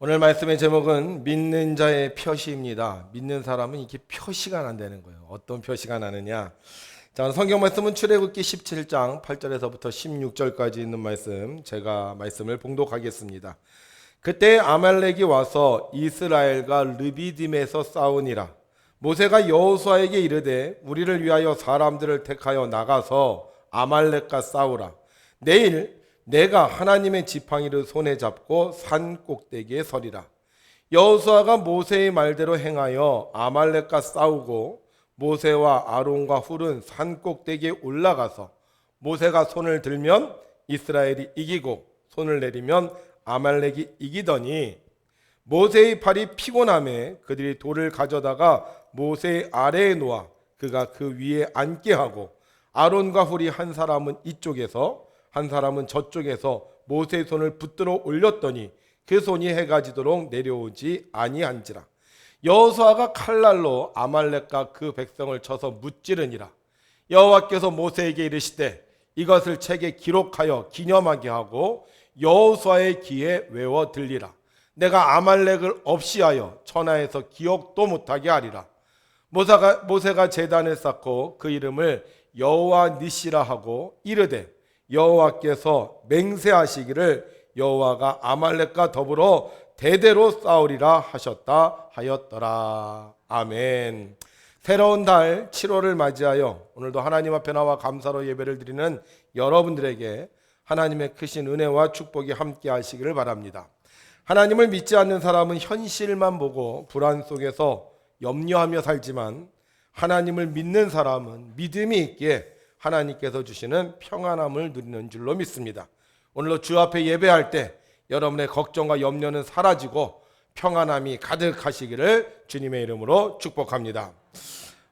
오늘 말씀의 제목은 믿는 자의 표시입니다. 믿는 사람은 이렇게 표시가 난다는 거예요. 어떤 표시가 나느냐? 자, 성경 말씀은 출애굽기 17장 8절에서부터 16절까지 있는 말씀, 제가 말씀을 봉독하겠습니다. 그때 아말렉이 와서 이스라엘과 르비딤에서 싸우니라. 모세가 여호수아에게 이르되 우리를 위하여 사람들을 택하여 나가서 아말렉과 싸우라. 내일 내가 하나님의 지팡이를 손에 잡고 산 꼭대기에 서리라. 여호수아가 모세의 말대로 행하여 아말렉과 싸우고 모세와 아론과 훌은 산 꼭대기에 올라가서 모세가 손을 들면 이스라엘이 이기고 손을 내리면 아말렉이 이기더니 모세의 팔이 피곤함에 그들이 돌을 가져다가 모세의 아래에 놓아 그가 그 위에 앉게 하고 아론과 훌이 한 사람은 이쪽에서 한 사람은 저쪽에서 모세의 손을 붙들어 올렸더니 그 손이 해가 지도록 내려오지 아니한지라. 여호수아가 칼날로 아말렉과 그 백성을 쳐서 무찌르니라. 여호와께서 모세에게 이르시되 이것을 책에 기록하여 기념하게 하고 여호수아의 귀에 외워 들리라. 내가 아말렉을 없이하여 천하에서 기억도 못하게 하리라. 모세가 제단을 쌓고 그 이름을 여호와 니시라 하고 이르되 여호와께서 맹세하시기를 여호와가 아말렉과 더불어 대대로 싸우리라 하셨다 하였더라. 아멘. 새로운 달 7월을 맞이하여 오늘도 하나님 앞에 나와 감사로 예배를 드리는 여러분들에게 하나님의 크신 은혜와 축복이 함께 하시기를 바랍니다. 하나님을 믿지 않는 사람은 현실만 보고 불안 속에서 염려하며 살지만 하나님을 믿는 사람은 믿음이 있기에 하나님께서 주시는 평안함을 누리는 줄로 믿습니다. 오늘도 주 앞에 예배할 때 여러분의 걱정과 염려는 사라지고 평안함이 가득하시기를 주님의 이름으로 축복합니다.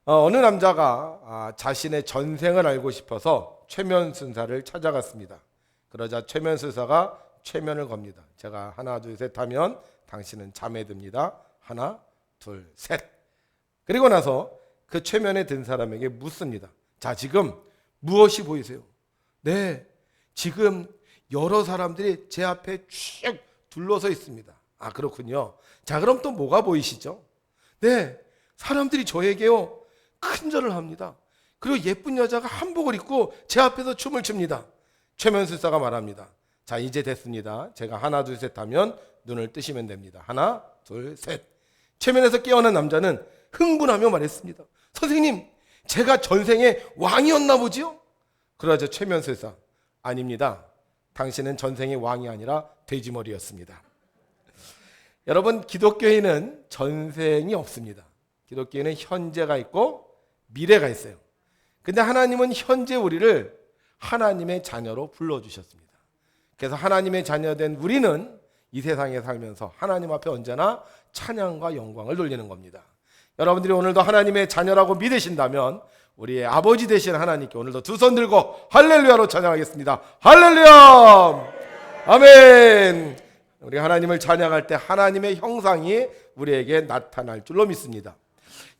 어느 남자가 자신의 전생을 알고 싶어서 최면순사를 찾아갔습니다. 그러자 최면순사가 최면을 겁니다. 제가 하나 둘 셋 하면 당신은 잠에 듭니다. 하나 둘 셋. 그리고 나서 그 최면에 든 사람에게 묻습니다. 자, 지금 무엇이 보이세요? 네, 지금 여러 사람들이 제 앞에 쭉 둘러서 있습니다. 아, 그렇군요. 자, 그럼 또 뭐가 보이시죠? 네, 사람들이 저에게요 큰 절을 합니다. 그리고 예쁜 여자가 한복을 입고 제 앞에서 춤을 춥니다. 최면술사가 말합니다. 자, 이제 됐습니다. 제가 하나 둘 셋 하면 눈을 뜨시면 됩니다. 하나 둘 셋. 최면에서 깨어난 남자는 흥분하며 말했습니다. 선생님, 제가 전생에 왕이었나 보지요? 그러자 최면술사, 아닙니다. 당신은 전생의 왕이 아니라 돼지머리였습니다. 여러분, 기독교인은 전생이 없습니다. 기독교인은 현재가 있고 미래가 있어요. 근데 하나님은 현재 우리를 하나님의 자녀로 불러주셨습니다. 그래서 하나님의 자녀된 우리는 이 세상에 살면서 하나님 앞에 언제나 찬양과 영광을 돌리는 겁니다. 여러분들이 오늘도 하나님의 자녀라고 믿으신다면 우리의 아버지 되신 하나님께 오늘도 두 손 들고 할렐루야로 찬양하겠습니다. 할렐루야! 아멘! 우리 하나님을 찬양할 때 하나님의 형상이 우리에게 나타날 줄로 믿습니다.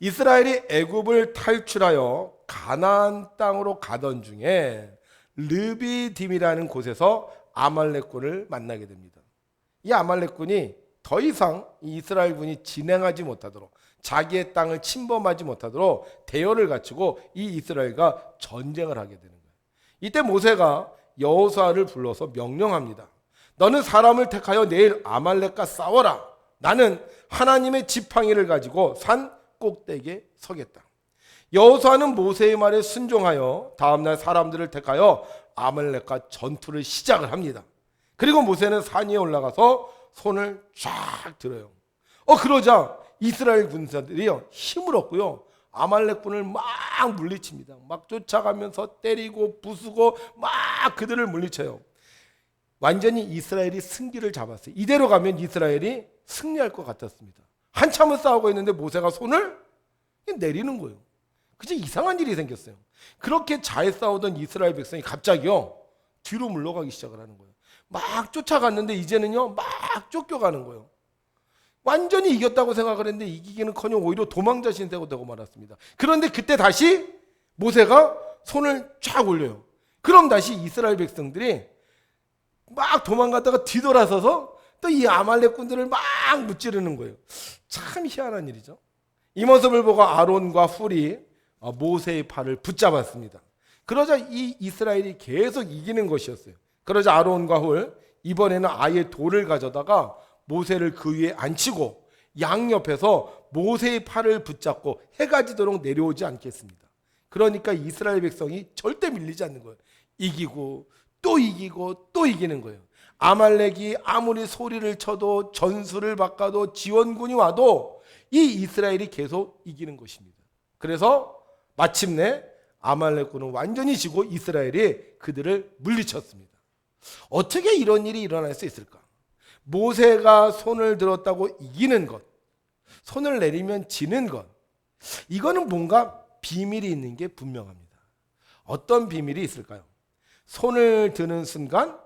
이스라엘이 애굽을 탈출하여 가나안 땅으로 가던 중에 르비딤이라는 곳에서 아말렉군을 만나게 됩니다. 이 아말렉군이 더 이상 이스라엘 군이 진행하지 못하도록 자기의 땅을 침범하지 못하도록 대열을 갖추고 이 이스라엘과 전쟁을 하게 되는 거예요. 이때 모세가 여호수아를 불러서 명령합니다. 너는 사람을 택하여 내일 아말렉과 싸워라. 나는 하나님의 지팡이를 가지고 산 꼭대기에 서겠다. 여호수아는 모세의 말에 순종하여 다음날 사람들을 택하여 아말렉과 전투를 시작을 합니다. 그리고 모세는 산 위에 올라가서 손을 쫙 들어요. 그러자 이스라엘 군사들이요 힘을 얻고요 아말렉군을 막 물리칩니다. 막 쫓아가면서 때리고 부수고 막 그들을 물리쳐요. 완전히 이스라엘이 승기를 잡았어요. 이대로 가면 이스라엘이 승리할 것 같았습니다. 한참을 싸우고 있는데 모세가 손을 내리는 거예요. 그저 이상한 일이 생겼어요. 그렇게 잘 싸우던 이스라엘 백성이 갑자기요 뒤로 물러가기 시작을 하는 거예요. 막 쫓아갔는데 이제는요 막 쫓겨가는 거예요. 완전히 이겼다고 생각을 했는데 이기기는커녕 오히려 도망자신 되고 말았습니다. 그런데 그때 다시 모세가 손을 쫙 올려요. 그럼 다시 이스라엘 백성들이 막 도망갔다가 뒤돌아서서 또 이 아말렉군들을 막 무찌르는 거예요. 참 희한한 일이죠. 이 모습을 보고 아론과 훌이 모세의 팔을 붙잡았습니다. 그러자 이 이스라엘이 계속 이기는 것이었어요. 그러자 아론과 훌 이번에는 아예 돌을 가져다가 모세를 그 위에 앉히고 양옆에서 모세의 팔을 붙잡고 해가 지도록 내려오지 않겠습니다. 그러니까 이스라엘 백성이 절대 밀리지 않는 거예요. 이기고 또 이기고 또 이기는 거예요. 아말렉이 아무리 소리를 쳐도 전술을 바꿔도 지원군이 와도 이 이스라엘이 계속 이기는 것입니다. 그래서 마침내 아말렉군은 완전히 지고 이스라엘이 그들을 물리쳤습니다. 어떻게 이런 일이 일어날 수 있을까? 모세가 손을 들었다고 이기는 것, 손을 내리면 지는 것, 이거는 뭔가 비밀이 있는 게 분명합니다. 어떤 비밀이 있을까요? 손을 드는 순간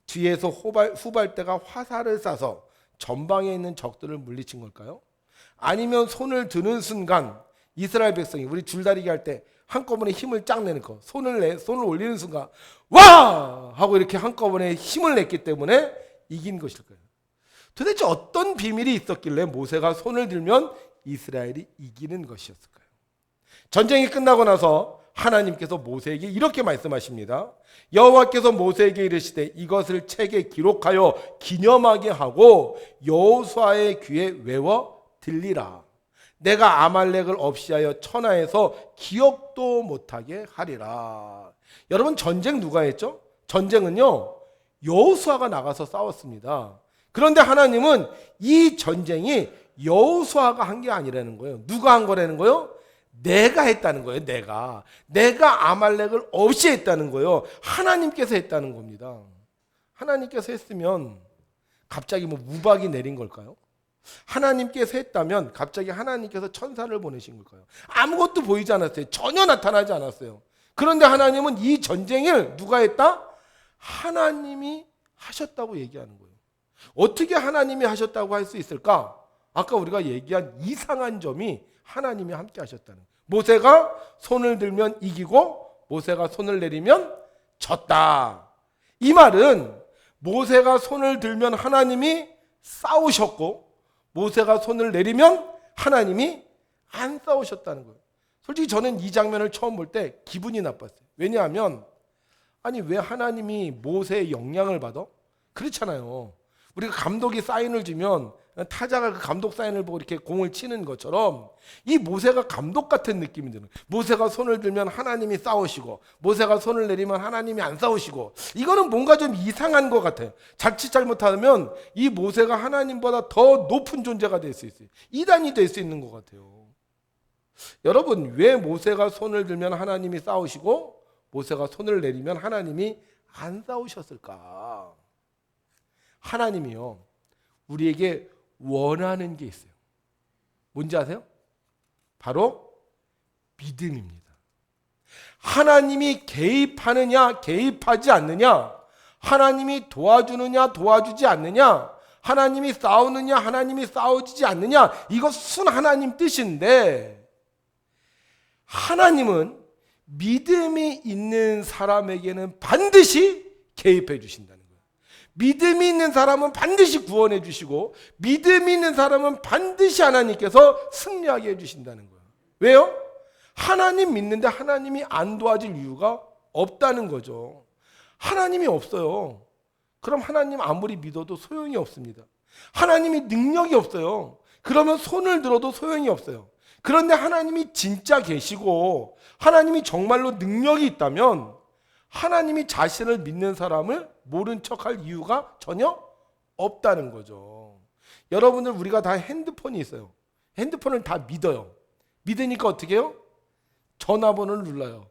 뒤에서 후발대가 화살을 쏴서 전방에 있는 적들을 물리친 걸까요? 아니면 손을 드는 순간 이스라엘 백성이 우리 줄다리기 할 때 한꺼번에 힘을 쫙 내는 거, 손을 올리는 순간 와! 하고 이렇게 한꺼번에 힘을 냈기 때문에 이긴 것일까요? 도대체 어떤 비밀이 있었길래 모세가 손을 들면 이스라엘이 이기는 것이었을까요? 전쟁이 끝나고 나서 하나님께서 모세에게 이렇게 말씀하십니다. 여호와께서 모세에게 이르시되 이것을 책에 기록하여 기념하게 하고 여호수아의 귀에 외워 들리라. 내가 아말렉을 없이하여 천하에서 기억도 못하게 하리라. 여러분, 전쟁 누가 했죠? 전쟁은요 여호수아가 나가서 싸웠습니다. 그런데 하나님은 이 전쟁이 여호수아가 한 게 아니라는 거예요. 누가 한 거라는 거예요? 내가 했다는 거예요. 내가 아말렉을 없이 했다는 거예요. 하나님께서 했다는 겁니다. 하나님께서 했으면 갑자기 우박이 내린 걸까요? 하나님께서 했다면 갑자기 하나님께서 천사를 보내신 걸까요? 아무것도 보이지 않았어요. 전혀 나타나지 않았어요. 그런데 하나님은 이 전쟁을 누가 했다? 하나님이 하셨다고 얘기하는 거예요. 어떻게 하나님이 하셨다고 할 수 있을까? 아까 우리가 얘기한 이상한 점이 하나님이 함께 하셨다는 거예요. 모세가 손을 들면 이기고 모세가 손을 내리면 졌다. 이 말은 모세가 손을 들면 하나님이 싸우셨고 모세가 손을 내리면 하나님이 안 싸우셨다는 거예요. 솔직히 저는 이 장면을 처음 볼 때 기분이 나빴어요. 왜냐하면 아니 왜 하나님이 모세의 영향을 받아? 그렇잖아요. 우리가 감독이 사인을 주면 타자가 그 감독 사인을 보고 이렇게 공을 치는 것처럼 이 모세가 감독 같은 느낌이 드는 거예요. 모세가 손을 들면 하나님이 싸우시고 모세가 손을 내리면 하나님이 안 싸우시고 이거는 뭔가 좀 이상한 것 같아요. 자칫 잘못하면 이 모세가 하나님보다 더 높은 존재가 될 수 있어요. 이단이 될 수 있는 것 같아요. 여러분, 왜 모세가 손을 들면 하나님이 싸우시고 모세가 손을 내리면 하나님이 안 싸우셨을까? 하나님이요 우리에게 원하는 게 있어요. 뭔지 아세요? 바로 믿음입니다. 하나님이 개입하느냐 개입하지 않느냐, 하나님이 도와주느냐 도와주지 않느냐, 하나님이 싸우느냐 하나님이 싸우지 않느냐, 이거 순 하나님 뜻인데 하나님은 믿음이 있는 사람에게는 반드시 개입해 주신다는 거예요. 믿음이 있는 사람은 반드시 구원해 주시고 믿음이 있는 사람은 반드시 하나님께서 승리하게 해주신다는 거예요. 왜요? 하나님 믿는데 하나님이 안 도와줄 이유가 없다는 거죠. 하나님이 없어요. 그럼 하나님 아무리 믿어도 소용이 없습니다. 하나님이 능력이 없어요. 그러면 손을 들어도 소용이 없어요. 그런데 하나님이 진짜 계시고 하나님이 정말로 능력이 있다면 하나님이 자신을 믿는 사람을 모른 척할 이유가 전혀 없다는 거죠. 여러분들, 우리가 다 핸드폰이 있어요. 핸드폰을 다 믿어요. 믿으니까 어떻게 해요? 전화번호를 눌러요.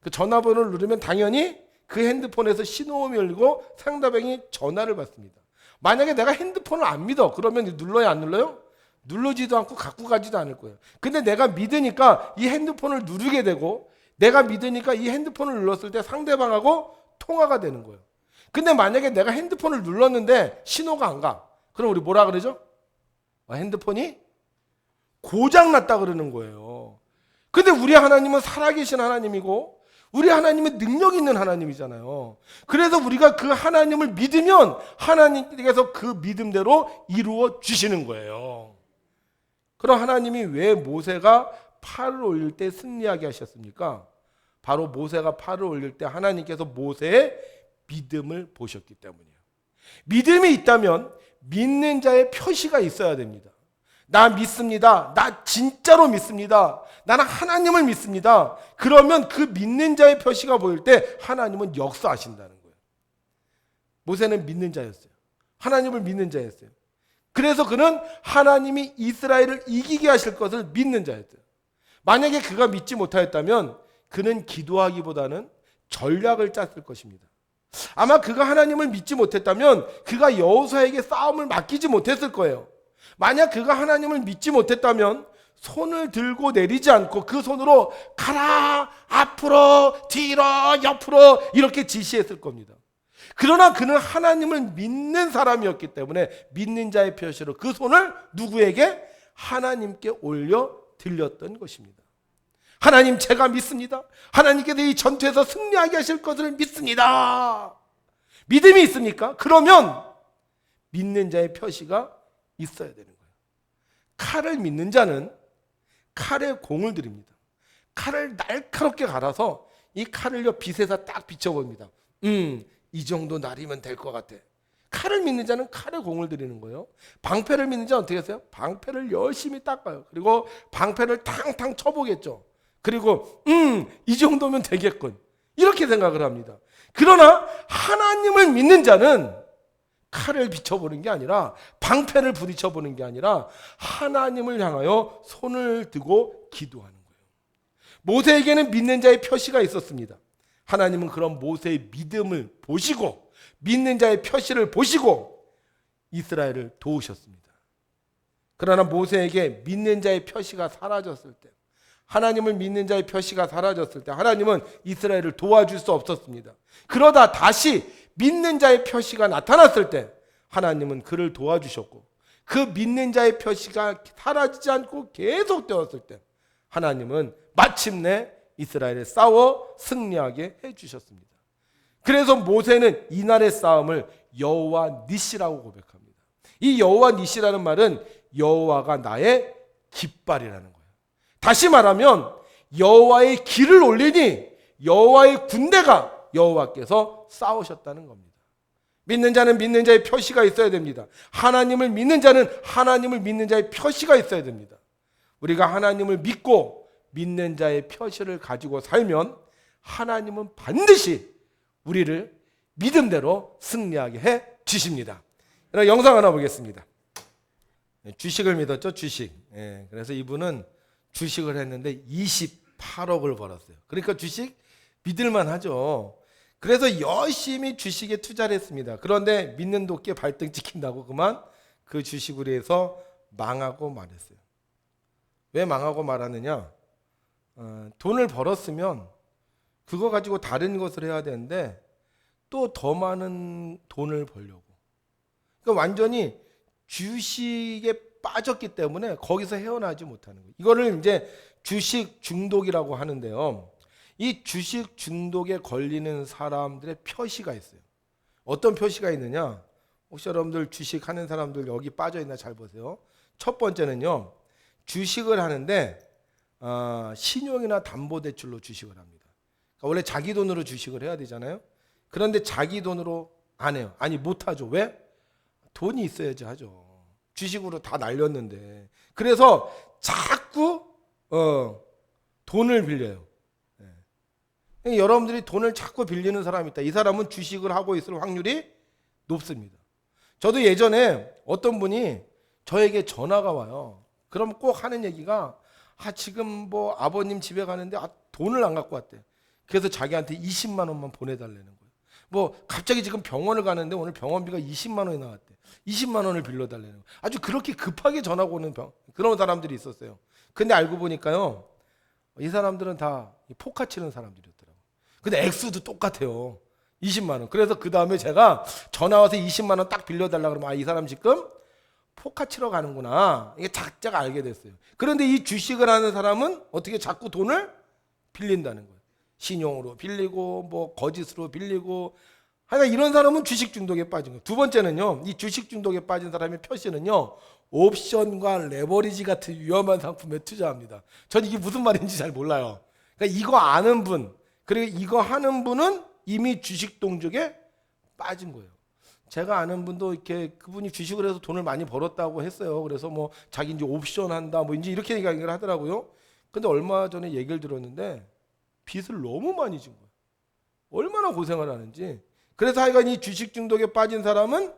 그 전화번호를 누르면 당연히 그 핸드폰에서 신호음이 울리고 상대방이 전화를 받습니다. 만약에 내가 핸드폰을 안 믿어, 그러면 눌러야 안 눌러요? 누르지도 않고 갖고 가지도 않을 거예요. 근데 내가 믿으니까 이 핸드폰을 누르게 되고 내가 믿으니까 이 핸드폰을 눌렀을 때 상대방하고 통화가 되는 거예요. 근데 만약에 내가 핸드폰을 눌렀는데 신호가 안 가. 그럼 우리 뭐라 그러죠? 핸드폰이 고장났다 그러는 거예요. 근데 우리 하나님은 살아계신 하나님이고 우리 하나님은 능력 있는 하나님이잖아요. 그래서 우리가 그 하나님을 믿으면 하나님께서 그 믿음대로 이루어 주시는 거예요. 그럼 하나님이 왜 모세가 팔을 올릴 때 승리하게 하셨습니까? 바로 모세가 팔을 올릴 때 하나님께서 모세의 믿음을 보셨기 때문이에요. 믿음이 있다면 믿는 자의 표시가 있어야 됩니다. 나 믿습니다. 나 진짜로 믿습니다. 나는 하나님을 믿습니다. 그러면 그 믿는 자의 표시가 보일 때 하나님은 역사하신다는 거예요. 모세는 믿는 자였어요. 하나님을 믿는 자였어요. 그래서 그는 하나님이 이스라엘을 이기게 하실 것을 믿는 자였어요. 만약에 그가 믿지 못하였다면 그는 기도하기보다는 전략을 짰을 것입니다. 아마 그가 하나님을 믿지 못했다면 그가 여호수아에게 싸움을 맡기지 못했을 거예요. 만약 그가 하나님을 믿지 못했다면 손을 들고 내리지 않고 그 손으로 가라, 앞으로, 뒤로, 옆으로 이렇게 지시했을 겁니다. 그러나 그는 하나님을 믿는 사람이었기 때문에 믿는 자의 표시로 그 손을 누구에게? 하나님께 올려 드렸던 것입니다. 하나님, 제가 믿습니다. 하나님께서 이 전투에서 승리하게 하실 것을 믿습니다. 믿음이 있습니까? 그러면 믿는 자의 표시가 있어야 되는 거예요. 칼을 믿는 자는 칼에 공을 들입니다. 칼을 날카롭게 갈아서 이 칼을요 빛에서 딱 비춰봅니다. 이 정도 날이면 될 것 같아. 칼을 믿는 자는 칼에 공을 들이는 거예요. 방패를 믿는 자는 어떻게 했어요? 방패를 열심히 닦아요. 그리고 방패를 탕탕 쳐보겠죠. 그리고 이 정도면 되겠군, 이렇게 생각을 합니다. 그러나 하나님을 믿는 자는 칼을 비춰보는 게 아니라, 방패를 부딪혀보는 게 아니라 하나님을 향하여 손을 들고 기도하는 거예요. 모세에게는 믿는 자의 표시가 있었습니다. 하나님은 그런 모세의 믿음을 보시고 믿는 자의 표시를 보시고 이스라엘을 도우셨습니다. 그러나 모세에게 믿는 자의 표시가 사라졌을 때, 하나님을 믿는 자의 표시가 사라졌을 때 하나님은 이스라엘을 도와줄 수 없었습니다. 그러다 다시 믿는 자의 표시가 나타났을 때 하나님은 그를 도와주셨고, 그 믿는 자의 표시가 사라지지 않고 계속되었을 때 하나님은 마침내 이스라엘에 싸워 승리하게 해주셨습니다. 그래서 모세는 이날의 싸움을 여호와 니시라고 고백합니다. 이 여호와 니시라는 말은 여호와가 나의 깃발이라는 거예요. 다시 말하면 여호와의 길을 올리니 여호와의 군대가 여호와께서 싸우셨다는 겁니다. 믿는 자는 믿는 자의 표시가 있어야 됩니다. 하나님을 믿는 자는 하나님을 믿는 자의 표시가 있어야 됩니다. 우리가 하나님을 믿고 믿는 자의 표시를 가지고 살면 하나님은 반드시 우리를 믿음대로 승리하게 해 주십니다. 영상 하나 보겠습니다. 주식을 믿었죠, 주식. 그래서 이분은 주식을 했는데 28억을 벌었어요. 그러니까 주식 믿을만 하죠. 그래서 열심히 주식에 투자를 했습니다. 그런데 믿는 도끼에 발등 찍힌다고 그만 그 주식으로 해서 망하고 말았어요. 왜 망하고 말았느냐? 돈을 벌었으면 그거 가지고 다른 것을 해야 되는데 또 더 많은 돈을 벌려고. 그러니까 완전히 주식에 빠졌기 때문에 거기서 헤어나지 못하는 거예요. 이거를 이제 주식 중독이라고 하는데요. 이 주식 중독에 걸리는 사람들의 표시가 있어요. 어떤 표시가 있느냐? 혹시 여러분들 주식하는 사람들 여기 빠져있나 잘 보세요. 첫 번째는요, 주식을 하는데 신용이나 담보대출로 주식을 합니다. 그러니까 원래 자기 돈으로 주식을 해야 되잖아요. 그런데 자기 돈으로 안 해요. 아니 못하죠. 왜? 돈이 있어야지 하죠. 주식으로 다 날렸는데. 그래서 자꾸 돈을 빌려요. 여러분들이 돈을 자꾸 빌리는 사람이 있다. 이 사람은 주식을 하고 있을 확률이 높습니다. 저도 예전에 어떤 분이 저에게 전화가 와요. 그럼 꼭 하는 얘기가 지금 뭐 아버님 집에 가는데 돈을 안 갖고 왔대. 그래서 자기한테 20만 원만 보내달라는 거예요. 뭐 갑자기 지금 병원을 가는데 오늘 병원비가 20만 원이 나왔대. 20만 원을 빌려달라는 거예요. 아주 그렇게 급하게 전화가 오는 그런 사람들이 있었어요. 근데 알고 보니까요, 이 사람들은 다 포카 치는 사람들이었더라고요. 근데 액수도 똑같아요. 20만 원. 그래서 그 다음에 제가 전화 와서 20만 원 딱 빌려달라 그러면 이 사람 지금 포카 치러 가는구나. 이게 작자가 알게 됐어요. 그런데 이 주식을 하는 사람은 어떻게 자꾸 돈을 빌린다는 거예요. 신용으로 빌리고 뭐 거짓으로 빌리고 하여간 이런 사람은 주식 중독에 빠진 거예요. 두 번째는요, 이 주식 중독에 빠진 사람의 표시는요, 옵션과 레버리지 같은 위험한 상품에 투자합니다. 전 이게 무슨 말인지 잘 몰라요. 그러니까 이거 아는 분, 그리고 이거 하는 분은 이미 주식 동족에 빠진 거예요. 제가 아는 분도 이렇게 그분이 주식을 해서 돈을 많이 벌었다고 했어요. 그래서 뭐 자기 이제 옵션 한다, 뭐 이제 이렇게 얘기를 하더라고요. 근데 얼마 전에 얘기를 들었는데 빚을 너무 많이 진 거예요. 얼마나 고생을 하는지. 그래서 하여간 이 주식 중독에 빠진 사람은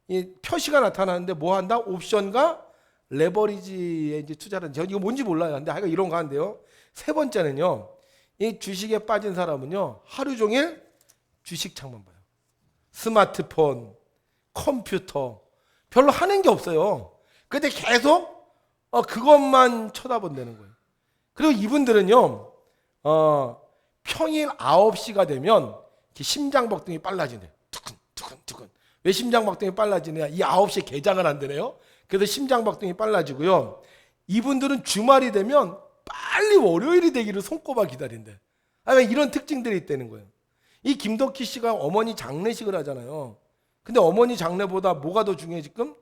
이 표시가 나타나는데 뭐 한다? 옵션과 레버리지에 이제 투자를. 제가 이거 뭔지 몰라요. 근데 하여간 이런 거 하는데요. 세 번째는요, 이 주식에 빠진 사람은요, 하루 종일 주식창만 봐요. 스마트폰, 컴퓨터, 별로 하는 게 없어요. 근데 계속 그것만 쳐다본다는 거예요. 그리고 이분들은요, 평일 9시가 되면 심장박동이 빨라지네요. 두근두근. 왜 심장박동이 빨라지냐? 이 9시에 개장을 한다네요. 그래서 심장박동이 빨라지고요. 이분들은 주말이 되면 빨리 월요일이 되기를 손꼽아 기다린대. 이런 특징들이 있다는 거예요. 이 김덕희 씨가 어머니 장례식을 하잖아요. 근데 어머니 장례보다 뭐가 더 중요해 지금?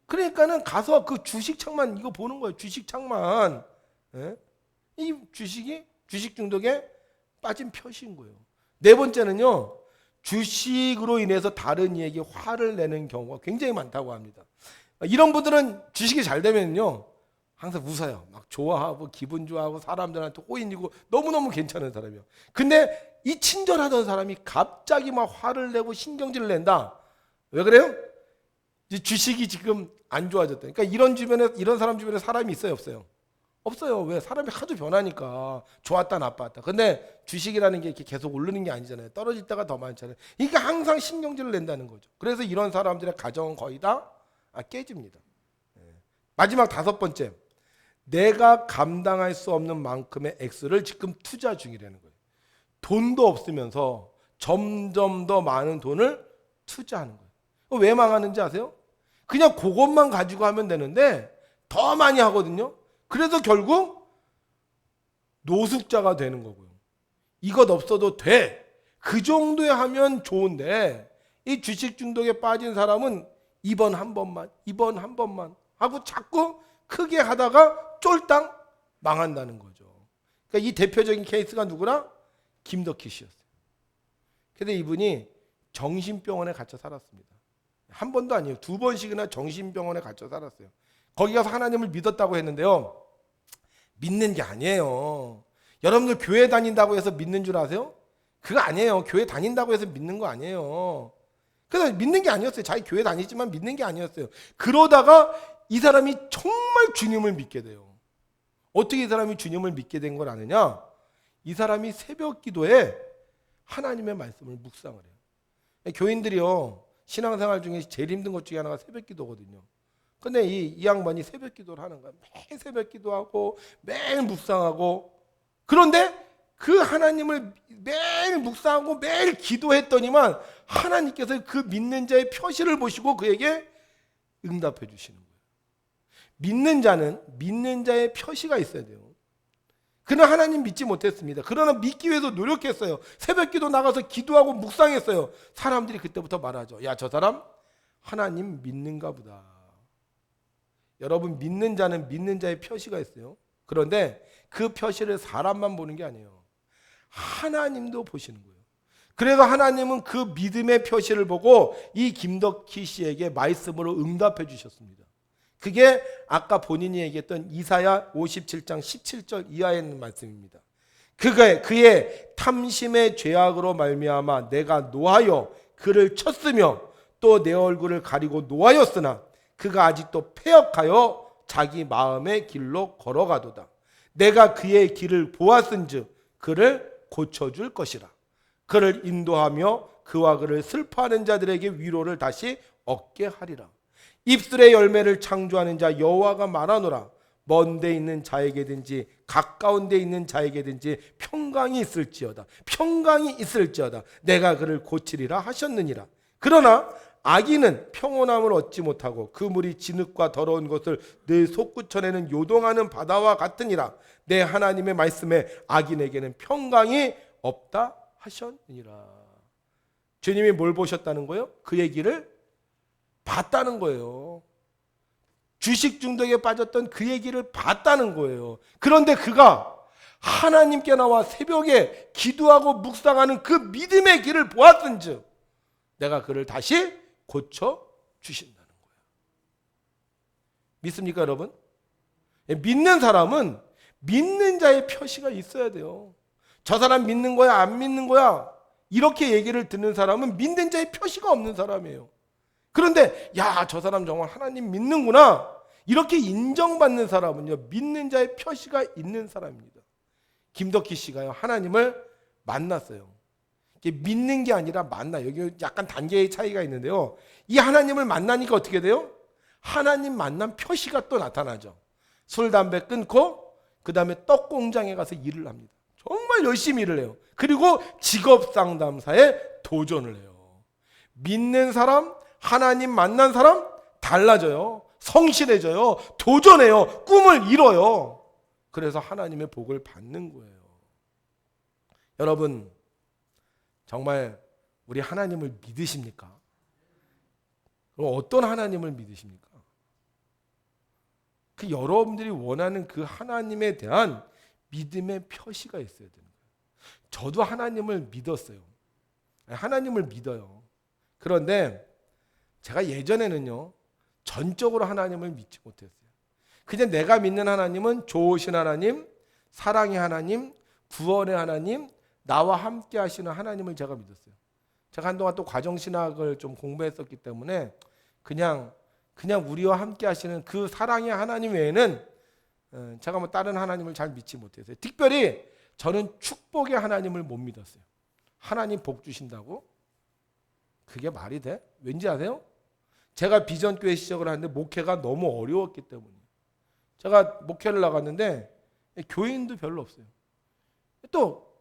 그러니까는 가서 그 주식창만 이거 보는 거예요. 주식창만. 예? 이 주식이 주식 중독에 빠진 표시인 거예요. 네 번째는요, 주식으로 인해서 다른 이에게 화를 내는 경우가 굉장히 많다고 합니다. 이런 분들은 주식이 잘 되면요, 항상 웃어요. 막 좋아하고 기분 좋아하고 사람들한테 호인이고 너무너무 괜찮은 사람이에요. 근데 이 친절하던 사람이 갑자기 막 화를 내고 신경질을 낸다. 왜 그래요? 주식이 지금 안 좋아졌다. 그러니까 이런 사람 주변에 사람이 있어요, 없어요? 없어요. 왜? 사람이 하도 변하니까 좋았다 나빴다. 근데 주식이라는 게 이렇게 계속 오르는 게 아니잖아요. 떨어질 때가 더 많잖아요. 그러니까 항상 신경질을 낸다는 거죠. 그래서 이런 사람들의 가정은 거의 다 깨집니다. 마지막 다섯 번째, 내가 감당할 수 없는 만큼의 액수를 지금 투자 중이라는 거예요. 돈도 없으면서 점점 더 많은 돈을 투자하는 거예요. 왜 망하는지 아세요? 그냥 그것만 가지고 하면 되는데 더 많이 하거든요. 그래서 결국 노숙자가 되는 거고요. 이것 없어도 돼. 그 정도에 하면 좋은데 이 주식 중독에 빠진 사람은 이번 한 번만 하고 자꾸 크게 하다가 쫄딱 망한다는 거죠. 그러니까 이 대표적인 케이스가 누구나? 김덕희 씨였어요. 근데 이분이 정신병원에 갇혀 살았습니다. 한 번도 아니에요. 두 번씩이나 정신병원에 갇혀 살았어요. 거기 가서 하나님을 믿었다고 했는데요, 믿는 게 아니에요. 여러분들 교회 다닌다고 해서 믿는 줄 아세요? 그거 아니에요. 교회 다닌다고 해서 믿는 거 아니에요. 그래서 믿는 게 아니었어요. 자기 교회 다니지만 믿는 게 아니었어요. 그러다가 이 사람이 정말 주님을 믿게 돼요. 어떻게 이 사람이 주님을 믿게 된 걸 아느냐? 이 사람이 새벽 기도에 하나님의 말씀을 묵상을 해요. 교인들이요, 신앙생활 중에 제일 힘든 것 중에 하나가 새벽 기도거든요. 근데 이 양반이 새벽 기도를 하는 거야. 매일 새벽 기도하고 매일 묵상하고. 그런데 그 하나님을 매일 묵상하고 매일 기도했더니만 하나님께서 그 믿는 자의 표시를 보시고 그에게 응답해 주시는 거예요. 믿는 자는 믿는 자의 표시가 있어야 돼요. 그러나 하나님 믿지 못했습니다. 그러나 믿기 위해서 노력했어요. 새벽 기도 나가서 기도하고 묵상했어요. 사람들이 그때부터 말하죠. 야, 저 사람 하나님 믿는가 보다. 여러분, 믿는 자는 믿는 자의 표시가 있어요. 그런데 그 표시를 사람만 보는 게 아니에요. 하나님도 보시는 거예요. 그래서 하나님은 그 믿음의 표시를 보고 이 김덕희 씨에게 말씀으로 응답해 주셨습니다. 그게 아까 본인이 얘기했던 이사야 57장 17절 이하에 있는 말씀입니다. 그의 탐심의 죄악으로 말미암아 내가 노하여 그를 쳤으며 또 내 얼굴을 가리고 노하였으나 그가 아직도 패역하여 자기 마음의 길로 걸어가도다. 내가 그의 길을 보았은즉 그를 고쳐줄 것이라. 그를 인도하며 그와 그를 슬퍼하는 자들에게 위로를 다시 얻게 하리라. 입술의 열매를 창조하는 자 여호와가 말하노라. 먼 데 있는 자에게든지 가까운 데 있는 자에게든지 평강이 있을지어다. 내가 그를 고치리라 하셨느니라. 그러나 악인은 평온함을 얻지 못하고 그 물이 진흙과 더러운 것을 내 솟구쳐내는 요동하는 바다와 같으니라. 내 하나님의 말씀에 악인에게는 평강이 없다 하셨느니라. 주님이 뭘 보셨다는 거예요? 그 얘기를 봤다는 거예요. 주식 중독에 빠졌던 그 얘기를 봤다는 거예요. 그런데 그가 하나님께 나와 새벽에 기도하고 묵상하는 그 믿음의 길을 보았은즉 내가 그를 다시 고쳐 주신다는 거예요. 믿습니까, 여러분? 믿는 사람은 믿는 자의 표시가 있어야 돼요. 저 사람 믿는 거야, 안 믿는 거야? 이렇게 얘기를 듣는 사람은 믿는 자의 표시가 없는 사람이에요. 그런데 야, 저 사람 정말 하나님 믿는구나, 이렇게 인정받는 사람은요, 믿는 자의 표시가 있는 사람입니다. 김덕희 씨가요, 하나님을 만났어요. 이게 믿는 게 아니라 만나. 여기 약간 단계의 차이가 있는데요, 이 하나님을 만나니까 어떻게 돼요? 하나님 만난 표시가 또 나타나죠. 술, 담배 끊고 그 다음에 떡 공장에 가서 일을 합니다. 정말 열심히 일을 해요. 그리고 직업 상담사에 도전을 해요. 믿는 사람, 하나님 만난 사람 달라져요. 성실해져요. 도전해요. 꿈을 이뤄요. 그래서 하나님의 복을 받는 거예요. 여러분, 정말 우리 하나님을 믿으십니까? 그럼 어떤 하나님을 믿으십니까? 그 여러분들이 원하는 그 하나님에 대한 믿음의 표시가 있어야 되는 거예요. 저도 하나님을 믿었어요. 하나님을 믿어요. 그런데 제가 예전에는요, 전적으로 하나님을 믿지 못했어요. 그냥 내가 믿는 하나님은 좋으신 하나님, 사랑의 하나님, 구원의 하나님, 나와 함께 하시는 하나님을 제가 믿었어요. 제가 한동안 또 과정신학을 좀 공부했었기 때문에 그냥 우리와 함께 하시는 그 사랑의 하나님 외에는 제가 뭐 다른 하나님을 잘 믿지 못했어요. 특별히 저는 축복의 하나님을 못 믿었어요. 하나님 복 주신다고? 그게 말이 돼? 왠지 아세요? 제가 비전교회 시작을 하는데 목회가 너무 어려웠기 때문이에요. 제가 목회를 나갔는데 교인도 별로 없어요. 또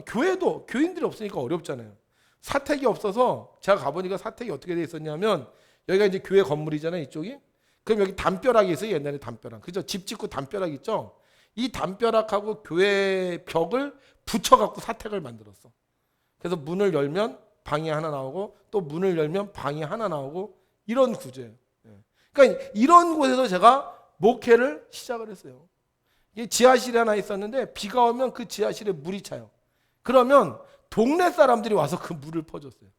교회도 교인들이 없으니까 어렵잖아요. 사택이 없어서 제가 가보니까 사택이 어떻게 돼 있었냐면, 여기가 이제 교회 건물이잖아요, 이쪽이. 그럼 여기 담벼락이 있어요, 옛날에 담벼락. 그죠? 집 짓고 담벼락 있죠? 이 담벼락하고 교회 벽을 붙여갖고 사택을 만들었어. 그래서 문을 열면 방이 하나 나오고, 또 문을 열면 방이 하나 나오고, 이런 구조예요. 그러니까 이런 곳에서 제가 목회를 시작을 했어요. 이게 지하실이 하나 있었는데 비가 오면 그 지하실에 물이 차요. 그러면 동네 사람들이 와서 그 물을 퍼줬어요.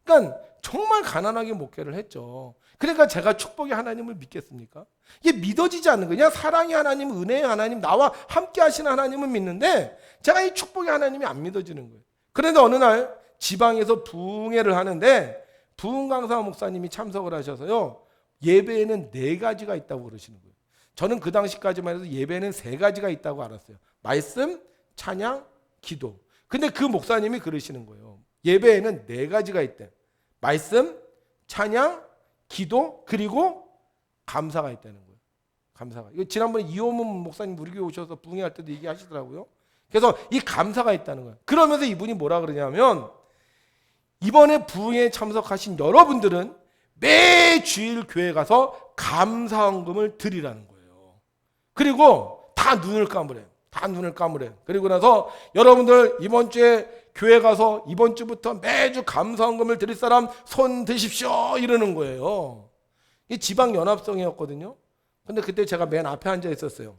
그러니까 정말 가난하게 목회를 했죠. 그러니까 제가 축복의 하나님을 믿겠습니까? 이게 믿어지지 않는 거예요. 그냥 사랑의 하나님, 은혜의 하나님, 나와 함께 하시는 하나님은 믿는데 제가 이 축복의 하나님이 안 믿어지는 거예요. 그런데 어느 날 지방에서 부흥회를 하는데 부흥강사 목사님이 참석을 하셔서요, 예배에는 4가지가 있다고 그러시는 거예요. 저는 그 당시까지만 해도 예배는 3가지가 있다고 알았어요. 말씀, 찬양, 기도. 근데 그 목사님이 그러시는 거예요. 예배에는 4가지가 있대. 말씀, 찬양, 기도, 그리고 감사가 있다는 거예요. 감사가. 이거 지난번에 이호문 목사님 우리 교회 오셔서 부흥회할 때도 얘기하시더라고요. 그래서 이 감사가 있다는 거예요. 그러면서 이분이 뭐라 그러냐면, 이번에 부흥회에 참석하신 여러분들은 매 주일 교회 가서 감사헌금을 드리라는 거예요. 그리고 다 눈을 감으래. 다 눈을 감으래. 그리고 나서 여러분들 이번 주에 교회 가서 이번 주부터 매주 감사헌금을 드릴 사람 손 드십시오, 이러는 거예요. 이 지방연합성이었거든요. 근데 그때 제가 맨 앞에 앉아 있었어요.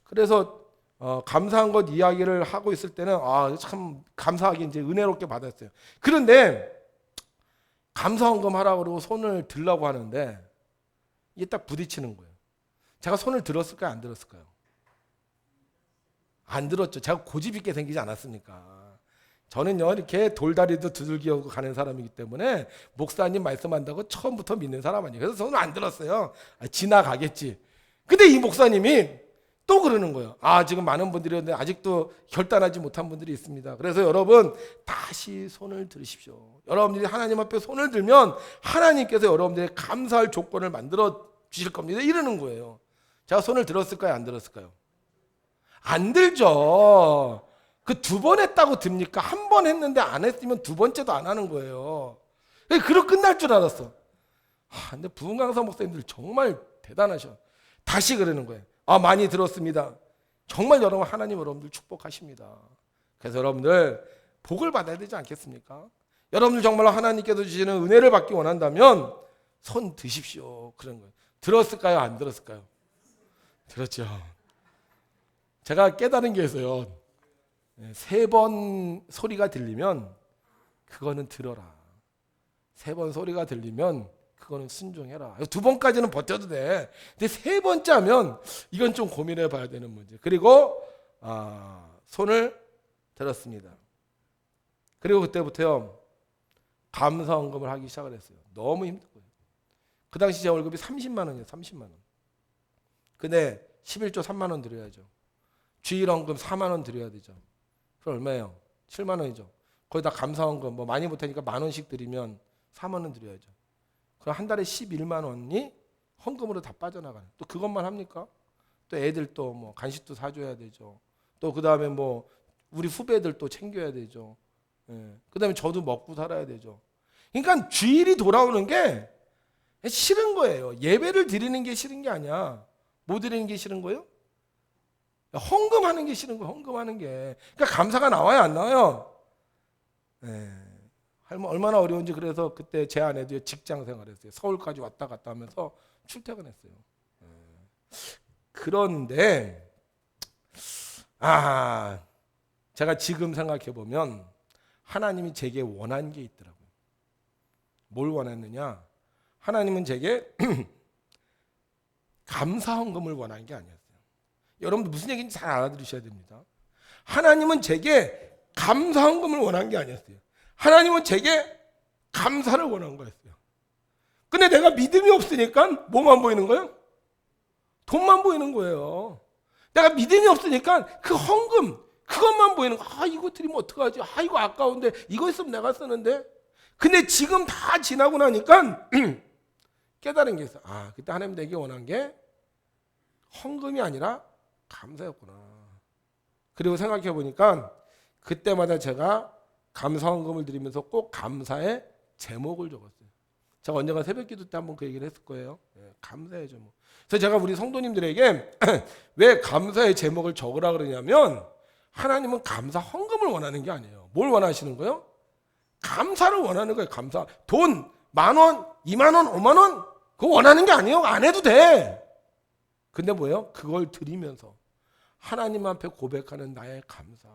그래서 감사한 것 이야기를 하고 있을 때는 참 감사하게 이제 은혜롭게 받았어요. 그런데 감사헌금 하라고 그러고 손을 들라고 하는데 이게 딱 부딪히는 거예요. 제가 손을 들었을까요, 안 들었을까요? 안 들었죠. 제가 고집 있게 생기지 않았습니까? 저는요, 이렇게 돌다리도 두들기고 가는 사람이기 때문에 목사님 말씀한다고 처음부터 믿는 사람 아니에요. 그래서 손을 안 들었어요. 지나가겠지. 근데 이 목사님이 또 그러는 거예요. 지금 많은 분들이 있는데 아직도 결단하지 못한 분들이 있습니다. 그래서 여러분 다시 손을 들으십시오. 여러분들이 하나님 앞에 손을 들면 하나님께서 여러분들의 감사할 조건을 만들어 주실 겁니다, 이러는 거예요. 제가 손을 들었을까요, 안 들었을까요? 안 들죠. 그 2번 했다고 듭니까? 1번 했는데 안 했으면 2번째도 안 하는 거예요. 그렇게 끝날 줄 알았어. 근데 부흥강사 목사님들 정말 대단하셔. 다시 그러는 거예요. 많이 들었습니다. 정말 여러분, 하나님 여러분들 축복하십니다. 그래서 여러분들 복을 받아야 되지 않겠습니까? 여러분들 정말로 하나님께서 주시는 은혜를 받기 원한다면 손 드십시오. 그런 거예요. 들었을까요? 안 들었을까요? 들었죠. 제가 깨달은 게 있어요. 3번 소리가 들리면 그거는 들어라. 3번 소리가 들리면 그거는 순종해라. 2번까지는 버텨도 돼. 근데 3번째 하면 이건 좀 고민해 봐야 되는 문제. 그리고 손을 들었습니다. 그리고 그때부터요 감사헌금을 하기 시작을 했어요. 너무 힘든 거예요. 그 당시 제 월급이 30만 원이에요. 30만 원. 근데 11조 3만 원 드려야죠. 주일헌금 4만 원 드려야 되죠. 그럼 얼마예요? 7만 원이죠. 거기다 감사헌금 뭐 많이 못하니까 만 원씩 드리면 4만 원 드려야죠. 그럼 한 달에 11만 원이 헌금으로 다 빠져나가요. 또 그것만 합니까? 또 애들 또 뭐 간식도 사줘야 되죠. 또 그 다음에 뭐 우리 후배들 또 챙겨야 되죠. 그 다음에 저도 먹고 살아야 되죠. 그러니까 주일이 돌아오는 게 싫은 거예요. 예배를 드리는 게 싫은 게 아니야. 뭐 드리는 게 싫은 거예요? 헌금하는 게 싫은 거예요. 헌금하는 게. 그러니까 감사가 나와요, 안 나와요? 얼마나 어려운지. 그래서 그때 제 아내도 직장 생활했어요. 서울까지 왔다 갔다 하면서 출퇴근했어요. 그런데 제가 지금 생각해 보면 하나님이 제게 원한 게 있더라고요. 뭘 원했느냐? 하나님은 제게 감사헌금을 원한 게 아니었어요. 여러분들 무슨 얘기인지 잘 알아들으셔야 됩니다. 하나님은 제게 감사헌금을 원한 게 아니었어요. 하나님은 제게 감사를 원한 거였어요. 근데 내가 믿음이 없으니까 뭐만 보이는 거예요? 돈만 보이는 거예요. 내가 믿음이 없으니까 그 헌금 그것만 보이는 거. 이거 드리면 어떡하지? 이거 아까운데 이거 있으면 내가 쓰는데. 근데 지금 다 지나고 나니까 깨달은 게 있어. 그때 하나님 내게 원한 게 헌금이 아니라 감사였구나. 그리고 생각해 보니까 그때마다 제가 감사헌금을 드리면서 꼭 감사의 제목을 적었어요. 제가 언젠가 새벽기도 때 한번 그 얘기를 했을 거예요. 감사의 제목. 그래서 제가 우리 성도님들에게 왜 감사의 제목을 적으라 그러냐면 하나님은 감사 헌금을 원하는 게 아니에요. 뭘 원하시는 거예요? 감사를 원하는 거예요. 감사. 돈 10,000원, 20,000원, 50,000원 그거 원하는 게 아니에요. 안 해도 돼. 근데 뭐예요? 그걸 드리면서 하나님 앞에 고백하는 나의 감사.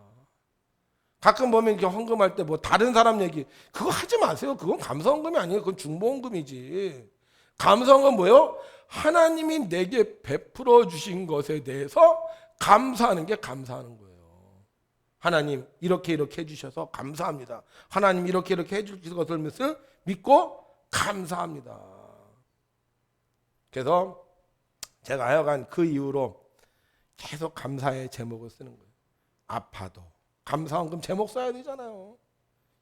가끔 보면 이렇게 헌금할 때 뭐 다른 사람 얘기 그거 하지 마세요. 그건 감사 헌금이 아니에요. 그건 중보헌금이지. 감사 헌금 뭐예요? 하나님이 내게 베풀어 주신 것에 대해서 감사하는 게 감사하는 거예요. 하나님 이렇게 해주셔서 감사합니다. 하나님 이렇게 해주신 것을 믿고 감사합니다. 그래서 제가 하여간 그 이후로 계속 감사의 제목을 쓰는 거예요. 아파도 감사헌금 제목 써야 되잖아요.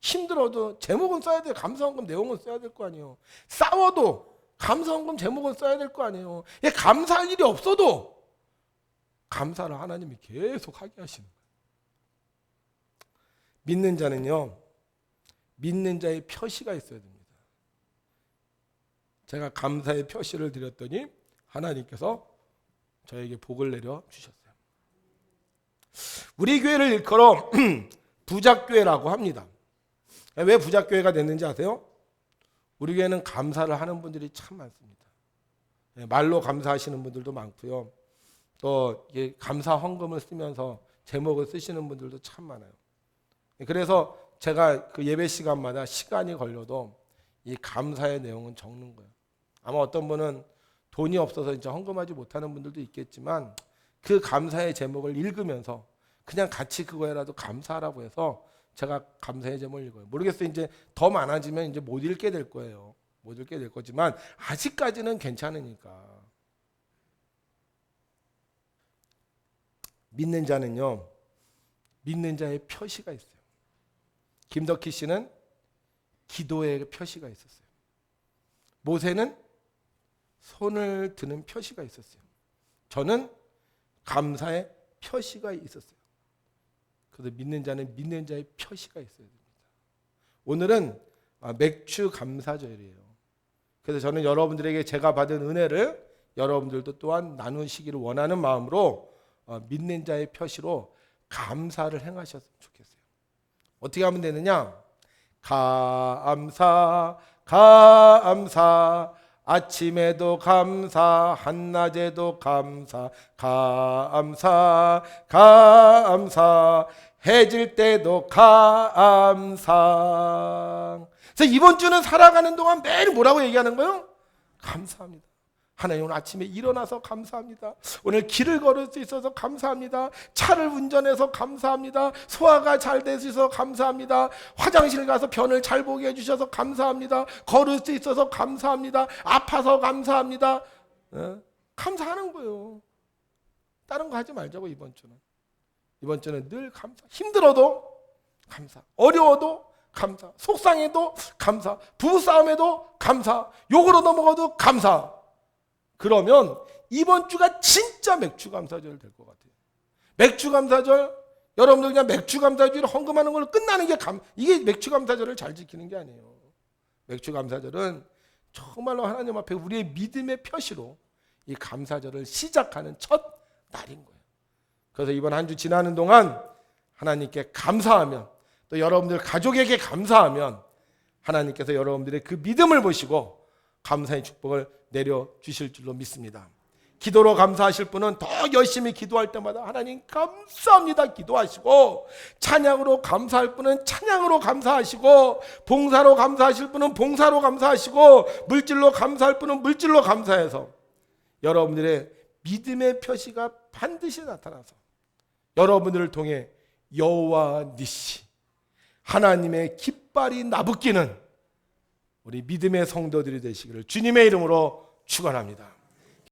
힘들어도 제목은 써야 돼요. 감사헌금 내용은 써야 될 거 아니에요. 싸워도 감사헌금 제목은 써야 될 거 아니에요. 감사할 일이 없어도 감사를 하나님이 계속 하게 하시는 거예요. 믿는 자는요, 믿는 자의 표시가 있어야 됩니다. 제가 감사의 표시를 드렸더니 하나님께서 저에게 복을 내려 주셨어요. 우리 교회를 일컬어 부작교회라고 합니다. 왜 부작교회가 됐는지 아세요? 우리 교회는 감사를 하는 분들이 참 많습니다. 말로 감사하시는 분들도 많고요. 또 감사 헌금을 쓰면서 제목을 쓰시는 분들도 참 많아요. 그래서 제가 그 예배 시간마다 시간이 걸려도 이 감사의 내용은 적는 거예요. 아마 어떤 분은 돈이 없어서 이제 헌금하지 못하는 분들도 있겠지만 그 감사의 제목을 읽으면서 그냥 같이 그거라도 감사하라고 해서 제가 감사의 제목을 읽어요. 모르겠어요. 이제 더 많아지면 이제 못 읽게 될 거예요. 못 읽게 될 거지만 아직까지는 괜찮으니까. 믿는 자는요, 믿는 자의 표시가 있어요. 김덕희 씨는 기도의 표시가 있었어요. 모세는 손을 드는 표시가 있었어요. 저는 감사의 표시가 있었어요. 그래서 믿는 자는 믿는 자의 표시가 있어야 됩니다. 오늘은 맥주 감사절이에요. 그래서 저는 여러분들에게 제가 받은 은혜를 여러분들도 또한 나누시기를 원하는 마음으로 믿는 자의 표시로 감사를 행하셨으면 좋겠어요. 어떻게 하면 되느냐? 감사 감사 아침에도 감사 한낮에도 감사 감사 감사 해질 때도 감사. 그래서 이번 주는 살아가는 동안 매일 뭐라고 얘기하는 거예요? 감사합니다. 하나님, 오늘 아침에 일어나서 감사합니다. 오늘 길을 걸을 수 있어서 감사합니다. 차를 운전해서 감사합니다. 소화가 잘 될 수 있어서 감사합니다. 화장실 가서 변을 잘 보게 해주셔서 감사합니다. 걸을 수 있어서 감사합니다. 아파서 감사합니다. 감사하는 거예요. 다른 거 하지 말자고. 이번 주는 늘 감사. 힘들어도 감사, 어려워도 감사, 속상해도 감사, 부부싸움에도 감사, 욕으로 넘어가도 감사. 그러면 이번 주가 진짜 맥주감사절 될 것 같아요. 맥주감사절, 여러분들 그냥 맥주감사절 헌금하는 걸로 끝나는 게 이게 맥주감사절을 잘 지키는 게 아니에요. 맥주감사절은 정말로 하나님 앞에 우리의 믿음의 표시로 이 감사절을 시작하는 첫 날인 거예요. 그래서 이번 한 주 지나는 동안 하나님께 감사하면, 또 여러분들 가족에게 감사하면 하나님께서 여러분들의 그 믿음을 보시고 감사의 축복을 내려주실 줄로 믿습니다. 기도로 감사하실 분은 더 열심히 기도할 때마다 하나님 감사합니다 기도하시고, 찬양으로 감사할 분은 찬양으로 감사하시고, 봉사로 감사하실 분은 봉사로 감사하시고, 물질로 감사할 분은 물질로 감사해서 여러분들의 믿음의 표시가 반드시 나타나서 여러분들을 통해 여호와 니시, 하나님의 깃발이 나부끼는 우리 믿음의 성도들이 되시기를 주님의 이름으로 축원합니다.